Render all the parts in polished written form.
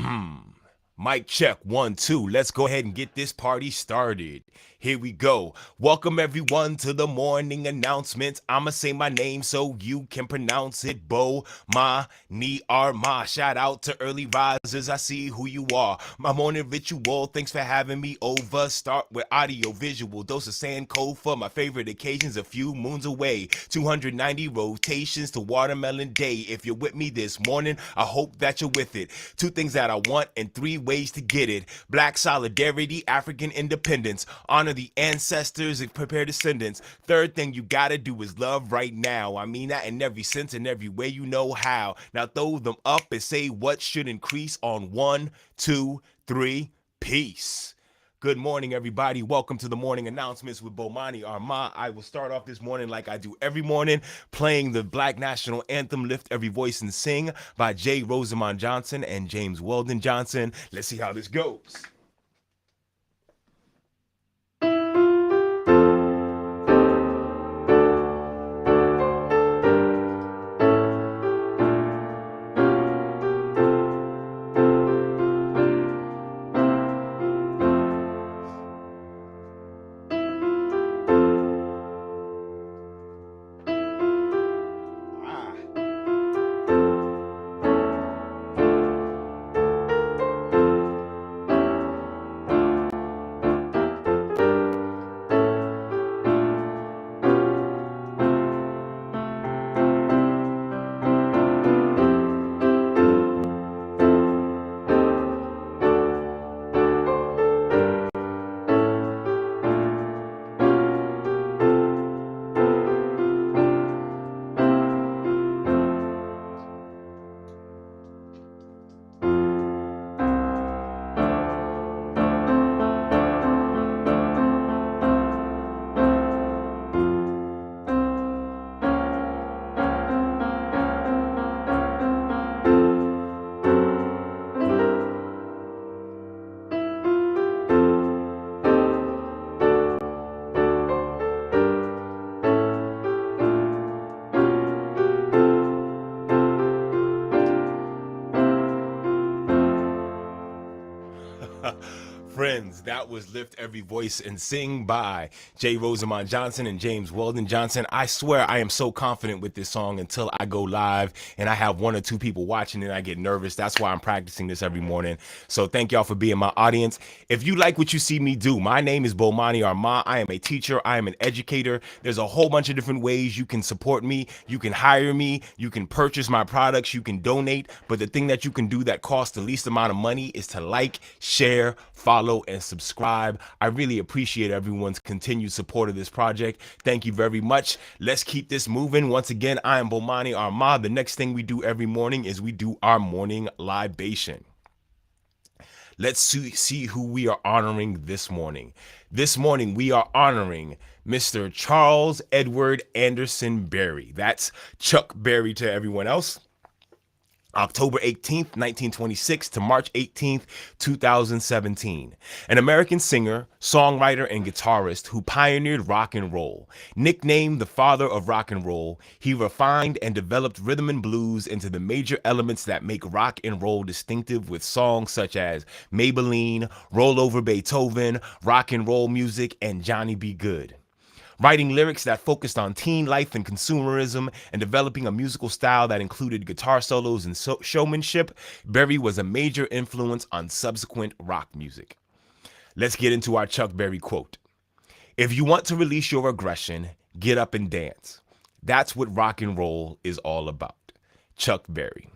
Mic check, 1, 2. Let's go ahead and get this party started. Here we go. Welcome everyone to the morning announcements. I'ma say my name so you can pronounce it. Bomaniii, Armah. Shout out to early risers. I see who you are. My morning ritual. Thanks for having me over. Start with audio, visual, dose of sand cold for my favorite occasions. A few moons away. 290 rotations to watermelon day. If you're with me this morning, I hope that you're with it. 2 things that I want and 3 ways to get it. Black solidarity, African independence. Honor the ancestors and prepare descendants. 3rd thing you gotta do is love right now. I mean that in every sense and every way you know how. Now throw them up and say what should increase on 1, 2, 3. Peace. Good morning, everybody. Welcome to the morning announcements with Bomaniii, Armah. I will start off this morning like I do every morning, playing the Black National Anthem, Lift Every Voice and Sing by Rosamond Johnson and James Weldon Johnson. Let's see how this goes. Friends, that was Lift Every Voice and Sing by Rosamond Johnson and James Weldon Johnson. I swear I am so confident with this song until I go live and I have 1 or 2 people watching and I get nervous. That's why I'm practicing this every morning. So thank y'all for being my audience. If you like what you see me do, my name is Bomaniii Armah. I am a teacher. I am an educator. There's a whole bunch of different ways you can support me. You can hire me. You can purchase my products. You can donate. But the thing that you can do that costs the least amount of money is to like, share, follow, and subscribe. I really appreciate everyone's continued support of this project. Thank you very much. Let's keep this moving. Once again, I am Bomaniii Armah. The next thing we do every morning is we do our morning libation. Let's see who we are honoring this morning. This morning, we are honoring Mr. Charles Edward Anderson Berry. That's Chuck Berry to everyone else. October 18th, 1926 to March 18th, 2017. An American singer, songwriter, and guitarist who pioneered rock and roll. Nicknamed the father of rock and roll, he refined and developed rhythm and blues into the major elements that make rock and roll distinctive with songs such as Maybelline, Roll Over Beethoven, Rock and Roll Music, and Johnny B. Good. Writing lyrics that focused on teen life and consumerism and developing a musical style that included guitar solos and showmanship, Berry was a major influence on subsequent rock music. Let's get into our Chuck Berry quote. "If you want to release your aggression, get up and dance. That's what rock and roll is all about." Chuck Berry.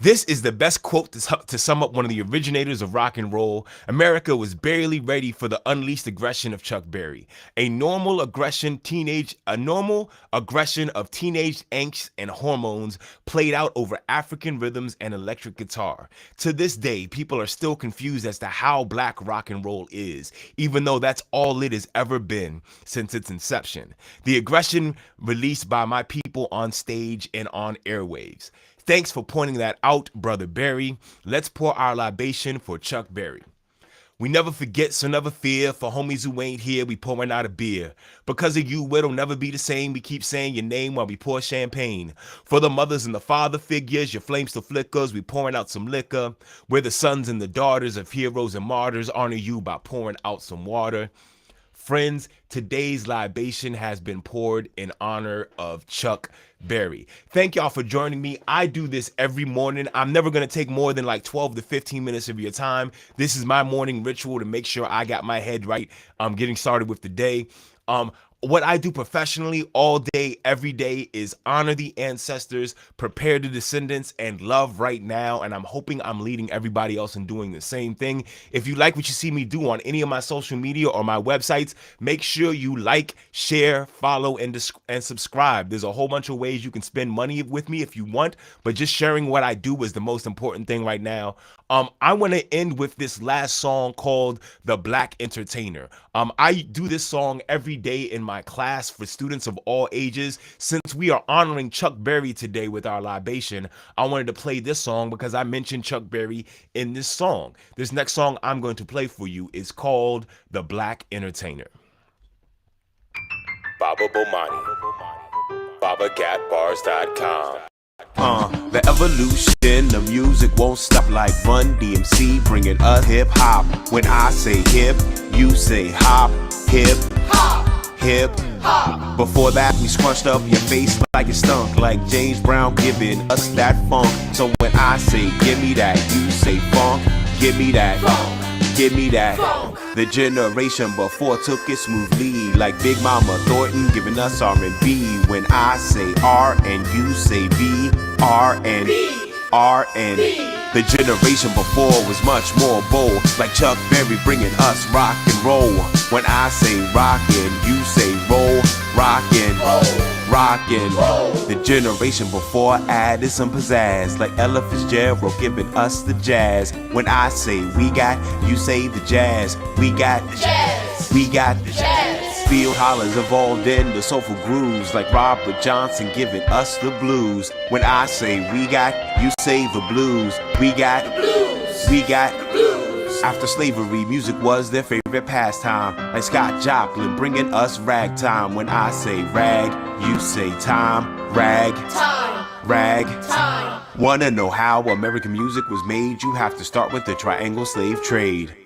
This is the best quote to sum up one of the originators of rock and roll. America was barely ready for the unleashed aggression of Chuck Berry. A normal aggression of teenage angst and hormones played out over African rhythms and electric guitar. To this day, people are still confused as to how black rock and roll is, even though that's all it has ever been since its inception. The aggression released by my people on stage and on airwaves. Thanks for pointing that out, Brother Berry. Let's pour our libation for Chuck Berry. We never forget, so never fear. For homies who ain't here, we pouring out a beer. Because of you, it'll never be the same. We keep saying your name while we pour champagne. For the mothers and the father figures, your flames still flickers. We pouring out some liquor. We're the sons and the daughters of heroes and martyrs. Honor you by pouring out some water. Friends, today's libation has been poured in honor of Chuck Berry. Thank y'all for joining me. I do this every morning. I'm never going to take more than like 12 to 15 minutes of your time. This is my morning ritual to make sure I got my head right. I'm getting started with the day. What I do professionally all day, every day is honor the ancestors, prepare the descendants, and love right now. And I'm hoping I'm leading everybody else in doing the same thing. If you like what you see me do on any of my social media or my websites, make sure you like, share, follow, and subscribe. There's a whole bunch of ways you can spend money with me if you want, but just sharing what I do is the most important thing right now. I want to end with this last song called The Black Entertainer. I do this song every day in my class for students of all ages. Since we are honoring Chuck Berry today with our libation, I wanted to play this song because I mentioned Chuck Berry in this song. This next song I'm going to play for you is called The Black Entertainer. Baba Bomaniii, BabaCatBars.com. The evolution of music won't stop like Run DMC, bringing us hip hop. When I say hip, you say hop. Hip hop, hip hop. Before that, we scrunched up your face like it stunk, like James Brown giving us that funk. So when I say give me that, you say funk. Give me that funk. Give me that funk. The generation before took it smoothly, like Big Mama Thornton giving us R&B. When I say R and you say B, R and B, R and B. The generation before was much more bold, like Chuck Berry bringing us rock and roll. When I say rockin', you say roll, rockin', rockin'. The generation before added some pizzazz, like Ella Fitzgerald giving us the jazz. When I say we got, you say the jazz. We got the jazz. We got the jazz. Field hollers evolved in the soulful grooves, like Robert Johnson giving us the blues. When I say we got, you say the blues. We got the blues. We got the blues. After slavery, music was their favorite pastime, like Scott Joplin bringing us ragtime. When I say rag, you say time. Rag, time. Rag, time. Wanna know how American music was made? You have to start with the triangle slave trade.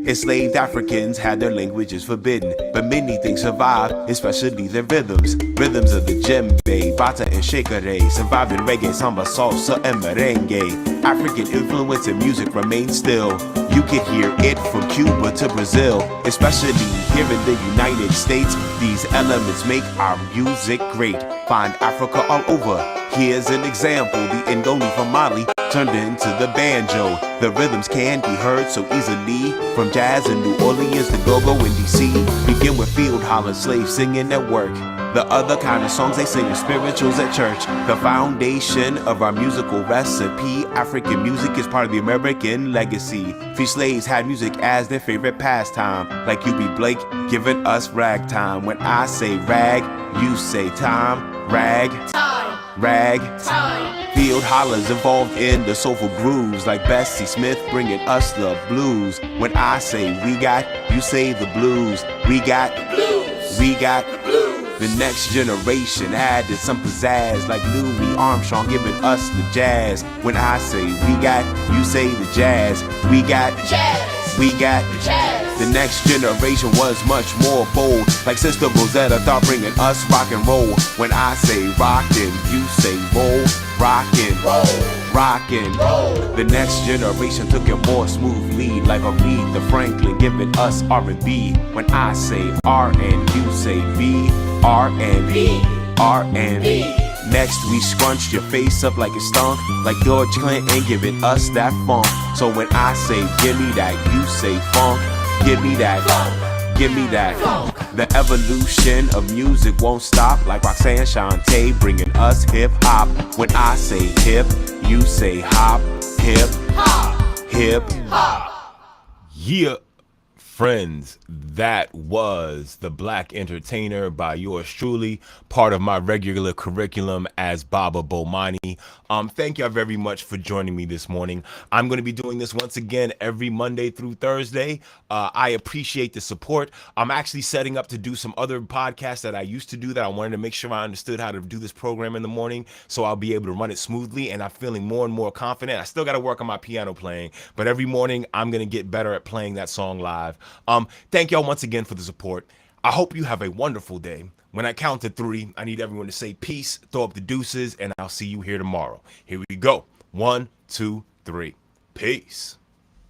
Enslaved Africans had their languages forbidden, but many things survived, especially their rhythms. Rhythms of the djembe, bata and shekere, surviving reggae, samba, salsa, and merengue. African influence in music remains still. You can hear it from Cuba to Brazil, especially here in the United States. These elements make our music great. Find Africa all over. Here's an example, the Ndoli from Mali turned into the banjo. The rhythms can be heard so easily, from jazz in New Orleans to go-go in DC. Begin with field holler slaves singing at work. The other kind of songs they sing are spirituals at church. The foundation of our musical recipe, African music is part of the American legacy. Free slaves had music as their favorite pastime, like UB Blake giving us ragtime. When I say rag, you say time. Rag, time. Rag, time. Field hollers evolved in the soulful grooves, like Bessie Smith bringing us the blues. When I say we got, you say the blues. We got the blues. We got the blues. The next generation added some pizzazz, like Louis Armstrong giving us the jazz. When I say we got, you say the jazz. We got the jazz. We got the jazz. The next generation was much more bold, like Sister Rosetta thought bringing us rock and roll. When I say rockin', you say roll, rockin', roll, rockin', roll. The next generation took it more smoothly, like Aretha Franklin giving us R&B. When I say R and you say B, R and B, R and B. Next we scrunched your face up like it stunk, like George Clinton giving us that funk. So when I say give me that, you say funk. Give me that funk. Give me that funk. The evolution of music won't stop, like Roxanne Shante bringing us hip hop. When I say hip, you say hop. Hip hop. Hip hop. Yeah. Friends, that was The Black Entertainer by yours truly, part of my regular curriculum as Baba Bomaniii. Thank y'all very much for joining me this morning. I'm going to be doing this once again every Monday through Thursday. I appreciate the support. I'm actually setting up to do some other podcasts that I used to do that I wanted to make sure I understood how to do this program in the morning, so I'll be able to run it smoothly, and I'm feeling more and more confident. I still got to work on my piano playing, but every morning I'm going to get better at playing that song live. Thank y'all once again for the support. I hope you have a wonderful day. When I count to 3, I need everyone to say peace, throw up the deuces, and I'll see you here tomorrow. Here we go. 1, 2, 3. Peace.